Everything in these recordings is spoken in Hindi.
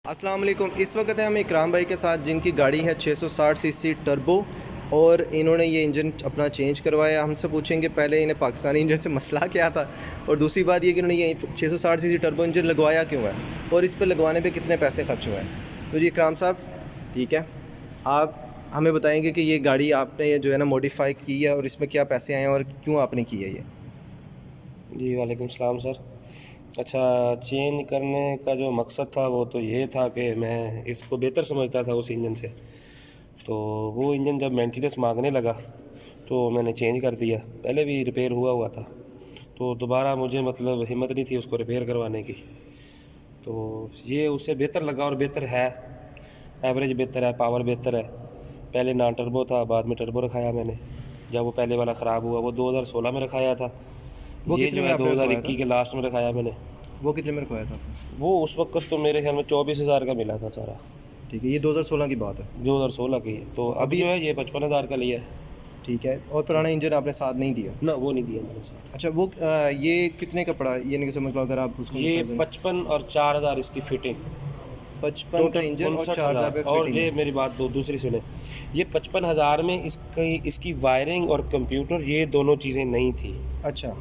अस्सलाम वालेकुम। इस वक्त है हम इकराम भाई के साथ जिनकी गाड़ी है 660 सीसी टर्बो और इन्होंने ये इंजन अपना चेंज करवाया। हमसे पूछेंगे पहले इन्हें पाकिस्तानी इंजन से मसला क्या था और दूसरी बात ये कि इन्होंने ये 660 सीसी टर्बो इंजन लगवाया क्यों है और इस पर लगवाने पे कितने पैसे खर्च हुए हैं। तो जी इकराम साहब ठीक है, आप हमें बताएंगे कि ये गाड़ी आपने जो है ना मॉडिफाई की है और इसमें क्या पैसे आए हैं और क्यों आपने की है ये। जी वालेकुम सलाम सर। अच्छा, चेंज करने का जो मकसद था वो तो ये था कि मैं इसको बेहतर समझता था उस इंजन से। तो वो इंजन जब मेंटेनेंस मांगने लगा तो मैंने चेंज कर दिया। पहले भी रिपेयर हुआ था तो दोबारा मुझे मतलब हिम्मत नहीं थी उसको रिपेयर करवाने की। तो ये उससे बेहतर लगा और बेहतर है, एवरेज बेहतर है, पावर बेहतर है। पहले नॉन टर्बो था, बाद में टर्बो रखाया मैंने। जब वो पहले वाला ख़राब हुआ वो 2016 में रखाया था, वो ये कितने जो में है आपने रखवाया 2021 के लास्ट में रखाया मैंने। वो कितने में रखवाया था आपने? वो उस वक्त तो मेरे ख्याल में 24,000 का मिला था सारा, ठीक है, ये 2016 की बात है। 2016 की। तो अभी जो है ये 55,000 का लिया है। ठीक है, और पुराना इंजन आपने साथ नहीं दिया? ना वो नहीं दिया मैंने साथ। अच्छा, वो ये कितने का पड़ा, ये नहीं समझ लो अगर आप उसको ये 55 और 4,000 इसकी फिटिंग, 55 का टोटल इंजन और 4,000 रुपये 59,000। और फिटिंग ये है। मेरी बात दूसरी सुने, ये 55,000 में इसकी वायरिंग और कंप्यूटर ये दोनों चीज़ें नहीं थी। अच्छा,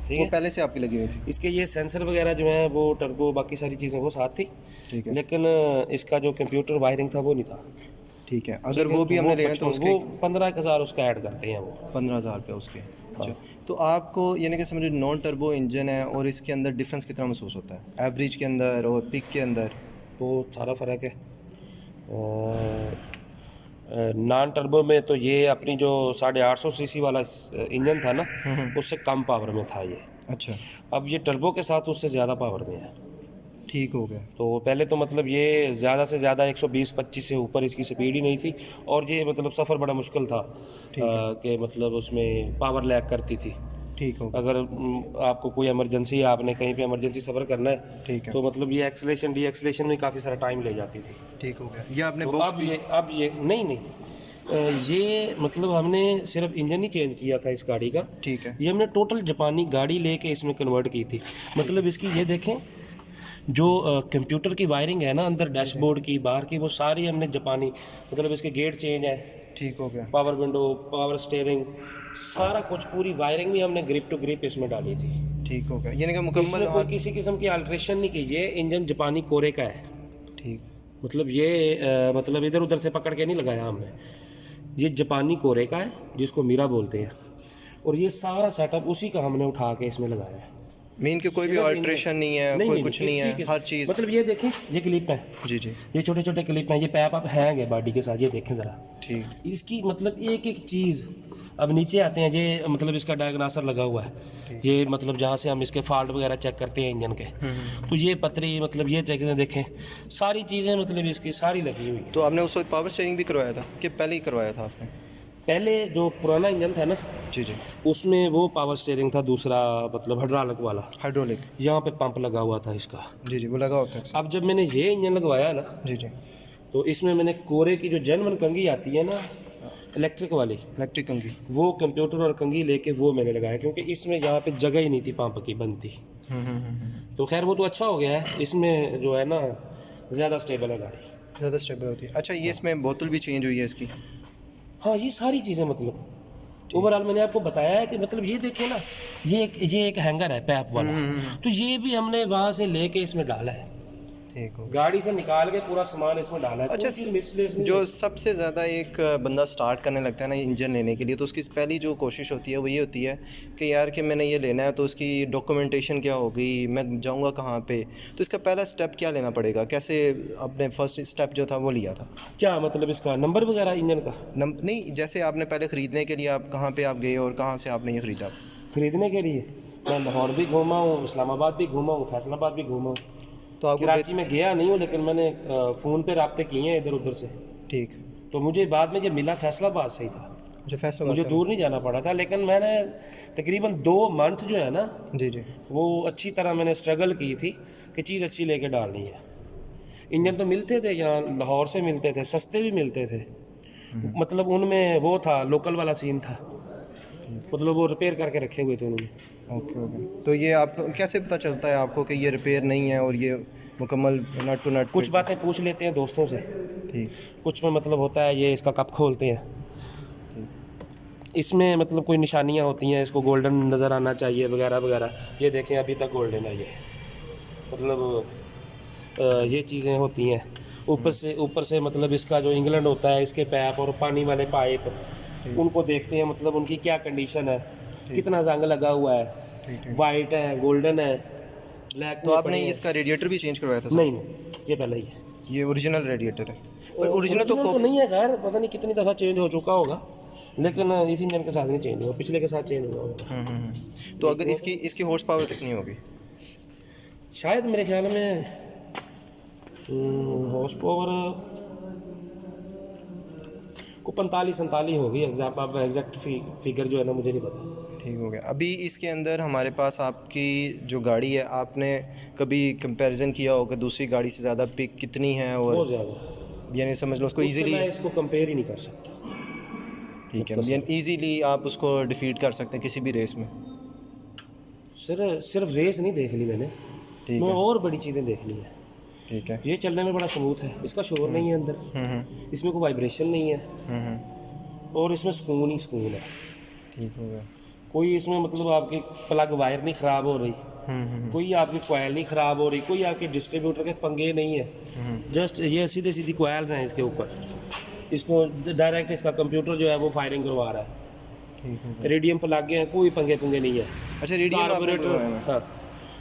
ठीक वो है, पहले से आपकी लगी हुई थी। इसके ये सेंसर वगैरह जो हैं वो टर्बो बाकी सारी चीज़ें वो साथ थी, ठीक है, लेकिन इसका जो कंप्यूटर वायरिंग था वो नहीं था। ठीक है, अगर ठीक है, वो भी तो हमने लेना तो 55 उसके वो 15,000 उसका ऐड करते हैं वो। 15,000 रुपये उसके। हाँ। अच्छा, तो आपको यानी कि समझो नॉन टर्बो इंजन है और इसके अंदर डिफरेंस कितना महसूस होता है एवरेज के अंदर और पिक के अंदर? तो सारा फ़र्क है। नॉन टर्बो में तो ये अपनी जो 850 सीसी वाला इंजन था ना, उससे कम पावर में था ये। अच्छा, अब ये टर्बो के साथ उससे ज़्यादा पावर में है। ठीक हो गया। तो पहले तो मतलब ये ज़्यादा से ज़्यादा 120-25 से ऊपर इसकी स्पीड ही नहीं थी, और ये मतलब सफ़र बड़ा मुश्किल था ठीक है, कि मतलब उसमें पावर लैग करती थी। ठीक हो गया। अगर आपको कोई इमरजेंसी है, आपने कहीं पे इमरजेंसी सफ़र करना है, ठीक है, तो मतलब ये एक्सलेशन डी एक्सलेशन में काफ़ी सारा टाइम ले जाती थी। ठीक हो गया। ये आपने तो बॉक्स अब भी ये नहीं, ये मतलब हमने सिर्फ इंजन ही चेंज किया था इस गाड़ी का। ठीक है, ये हमने टोटल जापानी गाड़ी लेके इसमें कन्वर्ट की थी। मतलब इसकी ये देखें, जो कंप्यूटर की वायरिंग है ना अंदर डैशबोर्ड की बाहर की, वो सारी हमने जापानी, मतलब इसके गेट चेंज है, ठीक हो गया। पावर विंडो, पावर स्टीयरिंग, सारा कुछ पूरी वायरिंग भी हमने ग्रिप टू ग्रिप इसमें डाली थी। ठीक हो गया, यानी कि मुकम्मल इसमें कोई हाथ। किसी किस्म की अल्ट्रेशन नहीं की। ये इंजन जापानी कोरे का है। ठीक, मतलब ये मतलब इधर उधर से पकड़ के नहीं लगाया हमने। ये जापानी कोरे का है जिसको मीरा बोलते हैं, और ये सारा सेटअप उसी का हमने उठा के इसमें लगाया है। मीन के कोई भी सिर्फ अल्ट्रेशन नहीं है, कोई कुछ नहीं है, हर चीज़। मतलब ये देखें, ये क्लिप है, जी जी, ये छोटे छोटे क्लिप हैं, ये पैप आप हैंग है बॉडी के साथ, ये देखें ज़रा। ठीक, इसकी मतलब एक एक चीज़। अब नीचे आते हैं, ये मतलब इसका डायग्नासर लगा हुआ है, ये मतलब जहाँ से हम इसके फॉल्ट वगैरह चेक करते हैं इंजन के। तो ये पतरी, मतलब ये देखें सारी चीज़ें मतलब इसकी सारी लगी हुई है। तो आपने उस वक्त पावर स्टीयरिंग भी करवाया था कि पहले ही करवाया था आपने? पहले जो पुराना इंजन था ना, जी जी, उसमें वो पावर स्टीयरिंग था दूसरा, मतलब हाइड्रोलिक वाला। हाइड्रोलिक। यहाँ पे पंप लगा हुआ था इसका। जी जी, वो लगा होता है अक्सर। अब जब मैंने ये इंजन लगवाया ना, जी जी, तो इसमें मैंने कोरे की जो जेनवन कंघी आती है ना, इलेक्ट्रिक वाली, इलेक्ट्रिक कंघी। वो कंप्यूटर और कंघी लेके वो मैंने लगाया, क्योंकि इसमें यहाँ पे जगह ही नहीं थी पंप की बनती। तो खैर वो तो अच्छा हो गया है, इसमें जो है ना ज़्यादा स्टेबल है गाड़ी। ज़्यादा स्टेबल होती है। अच्छा, ये इसमें बोतल भी चेंज हुई है इसकी? हाँ, ये सारी चीज़ें मतलब ओवरऑल मैंने आपको बताया है कि मतलब ये देखें ना, ये एक हैंगर है पैप वाला, तो ये भी हमने वहाँ से लेके इसमें डाला है, ठीक हो। गाड़ी से निकाल के पूरा सामान इसमें डाला है। अच्छा, कोई चीज़ मिसप्लेस नहीं जो है। सबसे ज़्यादा एक बंदा स्टार्ट करने लगता है ना इंजन लेने के लिए, तो उसकी पहली जो कोशिश होती है वो ये होती है कि यार कि मैंने ये लेना है तो उसकी डॉक्यूमेंटेशन क्या होगी, मैं जाऊंगा कहाँ पे। तो इसका पहला स्टेप क्या लेना पड़ेगा, कैसे आपने फर्स्ट स्टेप जो था वो लिया था? क्या मतलब इसका नंबर वगैरह इंजन का? नहीं, जैसे आपने पहले ख़रीदने के लिए आप कहाँ पे आप गए और कहाँ से आपने ये ख़रीदा? खरीदने के लिए मैं लाहौर भी घूमा हूँ, इस्लामाबाद भी घूमा हूँ, फैसलाबाद भी घूमा हूँ। तो आपको कराची में गया नहीं हूँ, लेकिन मैंने फ़ोन पे राब्ते किए हैं इधर उधर से। ठीक, तो मुझे बाद में जब मिला फैसलाबाद सही था, जो फैसला मुझे दूर नहीं जाना पड़ा था। लेकिन मैंने तकरीबन 2 मंथ जो है ना, जी जी, वो अच्छी तरह मैंने स्ट्रगल की थी कि चीज़ अच्छी लेके डालनी है। इंजन तो मिलते थे यहाँ, लाहौर से मिलते थे, सस्ते भी मिलते थे। मतलब उनमें वो था, लोकल वाला सीन था, मतलब वो रिपेयर करके रखे हुए थे उन्होंने। Okay okay. तो ये आप कैसे पता चलता है आपको कि ये रिपेयर नहीं है और ये मुकम्मल नट टू नट कुछ बातें पूछ लेते हैं दोस्तों से, ठीक कुछ में मतलब होता है ये इसका कप खोलते हैं, इसमें मतलब कोई निशानियाँ होती हैं, इसको गोल्डन नज़र आना चाहिए वगैरह वगैरह। ये देखें अभी तक गोल्डन है ये, मतलब ये चीज़ें होती हैं। ऊपर से मतलब इसका जो इंग्लैंड होता है, इसके पैप और पानी वाले पाइप, उनको देखते हैं मतलब उनकी क्या कंडीशन है, कितना जंग लगा हुआ है, वाइट है, गोल्डन है, ब्लैक। तो आपने इसका रेडिएटर भी चेंज करवाया था सर? नहीं, ये पहले ही है। ये ओरिजिनल रेडिएटर है, पर ओरिजिनल तो नहीं है खैर, पता नहीं कितनी दफ़ा चेंज हो चुका होगा, लेकिन इस इंजन के साथ नहीं चेंज हुआ, पिछले के साथ चेंज हुआ होगा। तो अगर इसकी हॉर्स पावर कितनी होगी? शायद मेरे ख्याल में हॉर्स पावर को 45-47 होगी, एग्जैक्ट फिगर जो है ना मुझे नहीं पता। ठीक हो गया। अभी इसके अंदर हमारे पास आपकी जो गाड़ी है, आपने कभी कंपैरिजन किया होगा दूसरी गाड़ी से ज़्यादा पिक कितनी है? और बहुत ज़्यादा, यानी समझ लो उसको इजीली, मैं इसको कंपेयर ही नहीं कर सकता। ठीक है, यानी इजीली आप उसको डिफीट कर सकते हैं किसी भी रेस में। सिर्फ रेस नहीं देख ली मैंने, ठीक मैं है, और बड़ी चीज़ें देख ली हैं। ठीक है। ये चलने में बड़ा स्मूथ है, इसका शोर नहीं है अंदर, इसमें कोई वाइब्रेशन नहीं है, और इसमें सुकून ही सुकून है। ठीक हो गया। कोई इसमें मतलब आपकी प्लग वायर नहीं ख़राब हो रही, कोई आपकी कोयल नहीं ख़राब हो रही, कोई आपके डिस्ट्रीब्यूटर के पंगे नहीं है। जस्ट ये सीधे सीधी कोयल्स हैं इसके ऊपर, इसको डायरेक्ट इसका कंप्यूटर जो है वो फायरिंग करवा रहा है। ठीक है। रेडियम प्लग हैं, कोई पंगे पुंगे नहीं है। अच्छा, रेडियम आपने कार्बोरेटर, करवाया है? हाँ,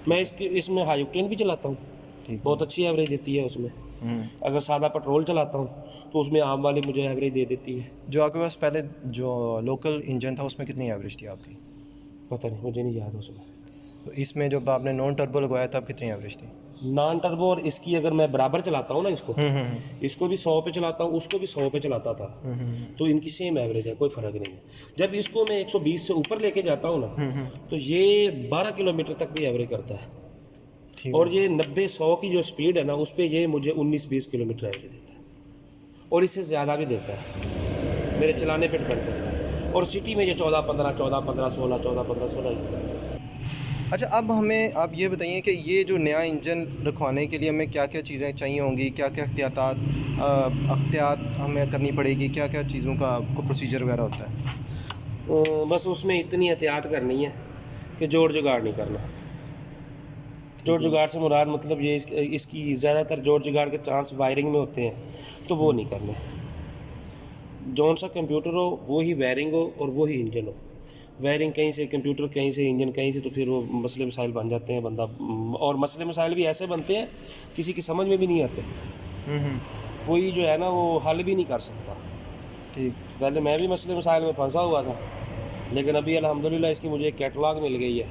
मैं इसमें हाई ऑक्टेन भी चलाता हूँ, बहुत अच्छी एवरेज देती है उसमें। अगर सादा पेट्रोल चलाता हूँ तो उसमें आम वाली मुझे एवरेज दे देती है। जो आपके पास पहले जो लोकल इंजन था उसमें कितनी एवरेज थी आपकी? पता नहीं, मुझे नहीं याद उसमें। तो इसमें जब आपने नॉन टर्बो लगवाया था, अब कितनी एवरेज थी? नॉन टर्बो और इसकी अगर मैं बराबर चलाता हूँ ना इसको भी 100 पे चलाता हूँ, उसको भी 100 पे चलाता था, तो इनकी सेम एवरेज है, कोई फ़र्क नहीं है। जब इसको मैं 120 से ऊपर लेके जाता हूँ ना, तो ये 12 किलोमीटर तक भी एवरेज करता है, और ये 90-100 की जो स्पीड है ना, उस पर ये मुझे 19-20 किलोमीटर एवरेज देता है, और इससे ज़्यादा भी देता है, मेरे चलाने पर डिपेंड करता है। और सिटी में ये 14-15, 14-15, 16, 14-15, 16 इस तरह। अच्छा, अब हमें आप ये बताइए कि ये जो नया इंजन रखवाने के लिए हमें क्या क्या चीज़ें चाहिए होंगी, क्या क्या एहतियात हमें करनी पड़ेगी, क्या क्या चीज़ों का आपको प्रोसीजर वगैरह होता है? बस उसमें इतनी एहतियात करनी है कि जोड़ जुगाड़ नहीं करना। जोड़ जुगाड़ से मुराद मतलब ये इसकी ज़्यादातर जोड़ जुगाड़ के चांस वायरिंग में होते हैं, तो वो नहीं करने। जौन सा कंप्यूटर हो वो ही वायरिंग हो और वो ही इंजन हो। वायरिंग कहीं से, कंप्यूटर कहीं से, इंजन कहीं से, तो फिर वो मसले मसाइल बन जाते हैं बंदा। और मसले मसाइल भी ऐसे बनते हैं किसी की समझ में भी नहीं आते, कोई जो है ना वो हल भी नहीं कर सकता। ठीक। पहले मैं भी मसले मसाइल में फंसा हुआ था, लेकिन अभी अल्हम्दुलिल्लाह इसकी मुझे एक कैटलॉग मिल गई है,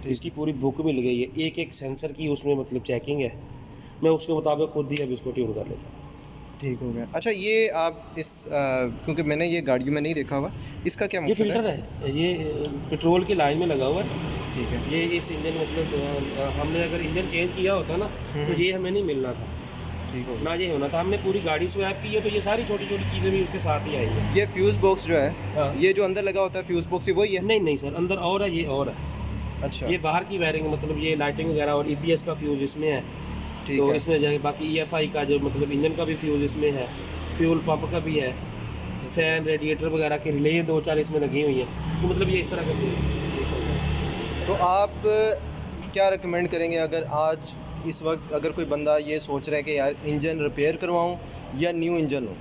इसकी पूरी बुक मिल गई है, एक एक सेंसर की उसमें मतलब चेकिंग है, मैं उसके मुताबिक खुद ही अब इसको ट्यून कर लेता हूँ। ठीक हो गया। अच्छा, ये आप इस क्योंकि मैंने ये गाड़ियों में नहीं देखा हुआ, इसका क्या ये मकसद फिल्टर है, ये पेट्रोल की लाइन में लगा हुआ है। ठीक है। ये इस इंजन मतलब हमने अगर इंजन चेंज किया होता ना, तो ये हमें नहीं मिलना था, ठीक हो ना ये होना था। हमने पूरी गाड़ी स्वैप की है, तो ये सारी छोटी छोटी चीज़ें भी उसके साथ ही आई हैं। ये फ्यूज़ बॉक्स जो है, हाँ। ये जो अंदर लगा होता है फ्यूज़ बॉक्स, ये वही है? नहीं नहीं सर, अंदर और है, ये और है। अच्छा, ये बाहर की वायरिंग मतलब ये लाइटिंग वगैरह और EPS का फ्यूज़ इसमें है, ठीक तो है। इसमें जाए बाकी EFI का जो मतलब इंजन का भी फ्यूज़ इसमें है, फ्यूल पंप का भी है, फैन, रेडिएटर वगैरह की रिले 2-4 इसमें लगी हुई हैं। तो मतलब ये इस तरह का सीन है। तो आप क्या रिकमेंड करेंगे अगर आज इस वक्त अगर कोई बंदा ये सोच रहा है कि यार इंजन रिपेयर करवाऊं या न्यू इंजन हो?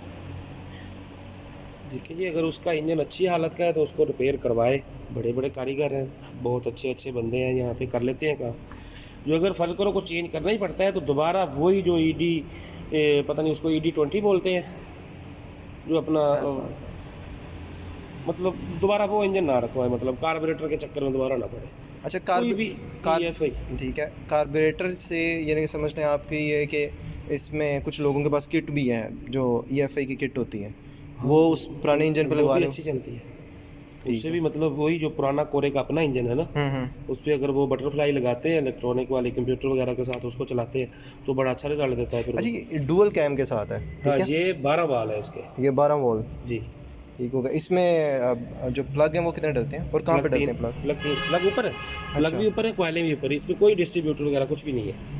देखिए, अगर उसका इंजन अच्छी हालत का है तो उसको रिपेयर करवाए, बड़े बड़े कारीगर हैं, बहुत अच्छे अच्छे बंदे हैं यहाँ पे, कर लेते हैं काम। जो अगर फ़र्ज़ करो को चेंज करना ही पड़ता है, तो दोबारा वही जो पता नहीं उसको ED20 बोलते हैं, जो अपना मतलब दोबारा वो इंजन ना रखवाए, मतलब कार्बोरेटर के चक्कर में दोबारा ना पड़े। अच्छा, कोई भी EFI। ठीक है। कार्बोरेटर से यानी समझते हैं आपकी ये कि इसमें कुछ लोगों के पास किट भी है, जो EFI की किट होती है, वो उस पुराने इंजन पर लगवा रहे हैं, अच्छी चलती है। उससे भी मतलब वही जो पुराना कोरे का अपना इंजन है ना, उस पर अगर वो बटरफ्लाई लगाते हैं इलेक्ट्रॉनिक वाले कंप्यूटर वगैरह के साथ, उसको चलाते हैं तो बड़ा अच्छा रिजल्ट देता है फिर। अच्छा, ये डुअल कैम के साथ है? हाँ, ये 12 वाल है इसके। ये 12 वोल्ट, जी। ठीक होगा। इसमें जो प्लग हैं वो कितने डलते हैं और कहाँ पे डलते हैं प्लग? प्लग ऊपर है, प्लग भी ऊपर है, क्वाइलें भी ऊपर है, इसमें कोई डिस्ट्रीब्यूटर वगैरह कुछ भी नहीं है।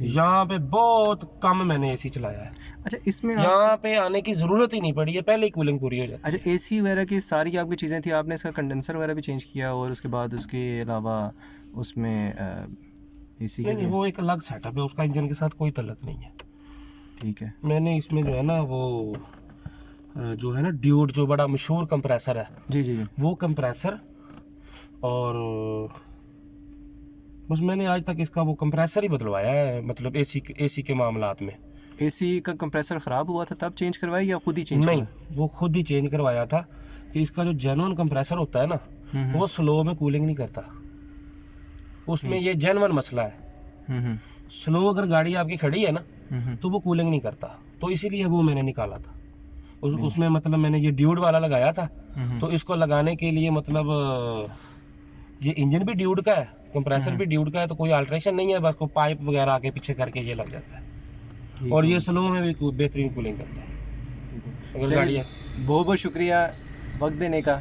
यहाँ पे बहुत कम मैंने एसी चलाया है, अच्छा इसमें यहाँ पे आने की ज़रूरत ही नहीं पड़ी है, पहले ही कूलिंग पूरी हो जाती है। अच्छा एसी वगैरह की सारी आपकी चीज़ें थी, आपने इसका कंडेंसर वगैरह भी चेंज किया और उसके बाद उसके अलावा उसमें एसी के नहीं नहीं, लिए? वो एक अलग सेटअप है, उसका इंजन के साथ कोई तल्लक नहीं है। ठीक है। मैंने इसमें जो है ना वो जो है ना ड्यूड, जो बड़ा मशहूर कंप्रेसर है, जी जी जी। वो कंप्रेसर, और बस मैंने आज तक इसका वो कंप्रेसर ही बदलवाया है, मतलब एसी के मामलात में। एसी का कंप्रेसर ख़राब हुआ था तब चेंज करवाया या खुद ही चेंज नहीं, वो खुद ही चेंज करवाया था कि इसका जो जेन्युइन कंप्रेसर होता है ना, वो स्लो में कूलिंग नहीं करता, उसमें ये जेन्युइन मसला है। करवाया? स्लो अगर गाड़ी आपकी खड़ी है ना तो वो कूलिंग नहीं करता, तो इसीलिए वो मैंने निकाला था। उसमें मतलब मैंने ये ड्यूड वाला लगाया था, तो इसको लगाने के लिए मतलब ये इंजन भी ड्यूड का है, कंप्रेसर भी ड्यूड का है, तो कोई अल्ट्रेशन नहीं है, बस को पाइप वगैरह आके पीछे करके ये लग जाता है, और ये स्लो में भी बेहतरीन कूलिंग करता है अगर गाड़ी है। बहुत बहुत शुक्रिया वक्त देने का।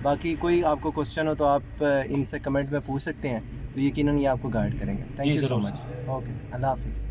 बाकी कोई आपको क्वेश्चन हो तो आप इनसे कमेंट में पूछ सकते हैं, तो यकीनन ये आपको गाइड करेंगे। थैंक जी, यू सो ज़रूर मच। ओके, अल्लाह हाफिज़।